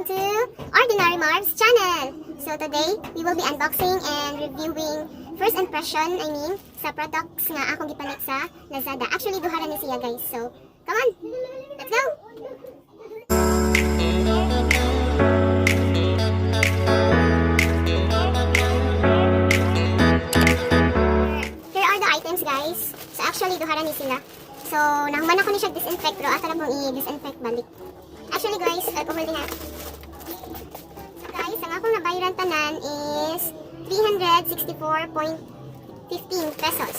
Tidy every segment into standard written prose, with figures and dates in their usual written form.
welcome to Ordinary Marv's channel. So today, we will be unboxing and reviewing first impression, sa products nga akong gipalit sa Lazada. Actually, duha na ni siya guys. So, come on! Let's go! Here are the items guys. So actually, duha na ni sila. So, nahuman ako ni siya disinfect, pero ata lang mong i-disinfect balik. Actually guys, alcohol din ha. So guys, ang akong nabayaran tanan is 364.15 pesos.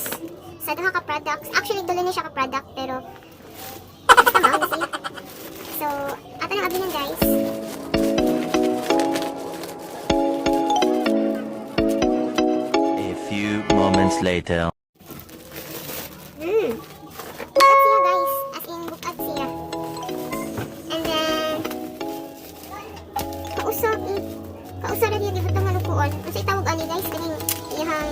Sa duha ka products. Actually, tuloy na siya ka product, pero basta mao na siya. So, ato nang abinan guys. A few moments later. Bukad siya guys. As in, bukad siya. And then, kausap na niya gibutang malukuon. Kasi itawag ani guys, kaning iyang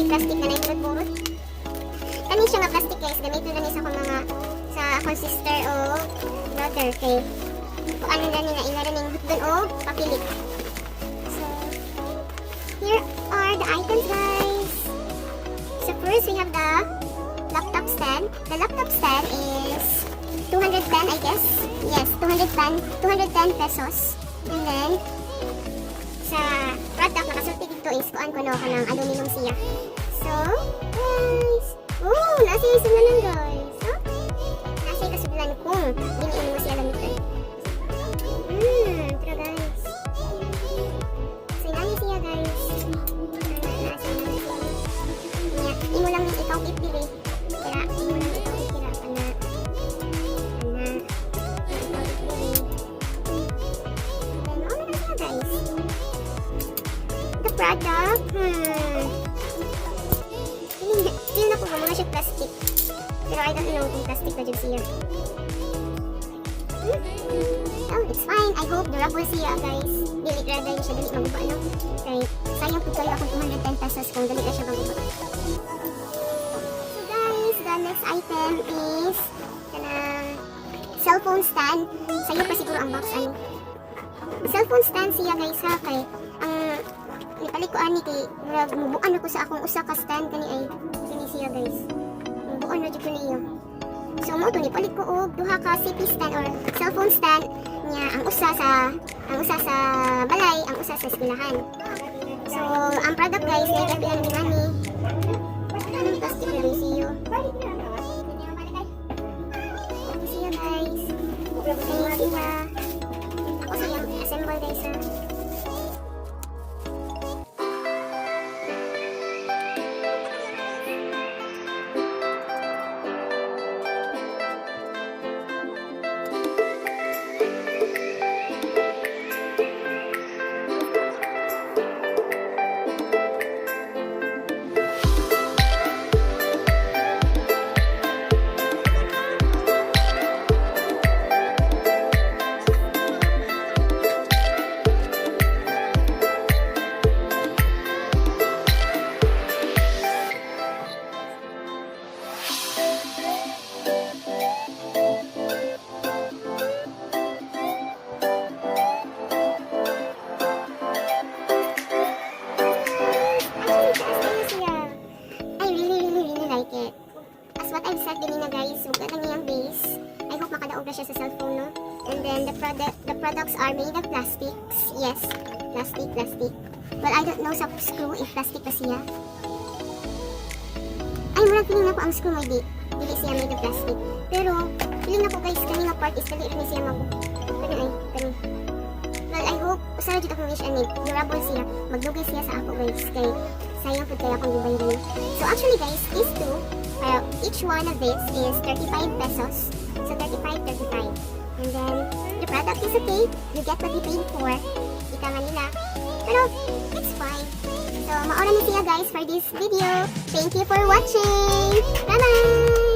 plastic na naipurot-purot. Kani siya nga plastic guys, gamitin na niya sa mga sa akong sister o brother kay ano na niya ila rin yung hutdon o papilit. So, here are the items guys. So first we have the laptop stand. The laptop stand is 210 I guess. Yes, 210 pesos. And then sa product nakasulti dito is kuan ko no kanang aluminum siya. So, guys. Oh, nasa yung sumulan guys. So, nasa yung kasubulan kung diniin mo siya lamitan. Pero guys. So, nani siya guys. Nasa siya. Imo lang yung ikaw ipili. Kaya, imo lang ikaw ipira. Pana. Then, ano na siya guys. The product, feel na ko ba mga siya plastic. Pero I don't know kung plastic na dyan siya. Oh, it's fine. I hope durable siya guys. Dili rada yun siya, dili maguba no. Kaya sayang po kayo akong 210 pesos kung dili na siya maguba. So guys, the next item is kanang cellphone stand. Sa'yo pa siguro ang box ano. Cellphone stand siya guys ha. Kay ang nipalit ko ani kay mubuan ako sa akong usa ka stand kani ay kini siya guys. Mubuan na jud ko niyo. So mo to nipalit ko og duha ka CP stand or cellphone stand niya ang usa sa balay, ang usa sa eskwelahan. So ang product guys ay gabihan ni Mami. Anong plastic na rin siyo. Siya guys. Siya siya. Ako siya assemble guys ha. What I've said din na guys, huwag na niyang base. I hope makadaog na siya sa cellphone, no? And then the products are made of plastics. Yes, plastic. Well, I don't know sa screw if plastic pa siya. Ay, murang feeling na ko ang screw may dili siya made of plastic. Pero, feeling na ko guys, kanina part is dali rin siya kani. Well, I hope, usara dito akong wish and durable siya. Magdugay siya sa ako guys. Kay, sayang po kaya akong gibayaran. So actually guys, these two, each one of this is 35 pesos. So 35. And then, the product is okay. You get what you paid for. Ika nga nila. Pero, it's fine. So, maura na siya guys for this video. Thank you for watching. Bye-bye!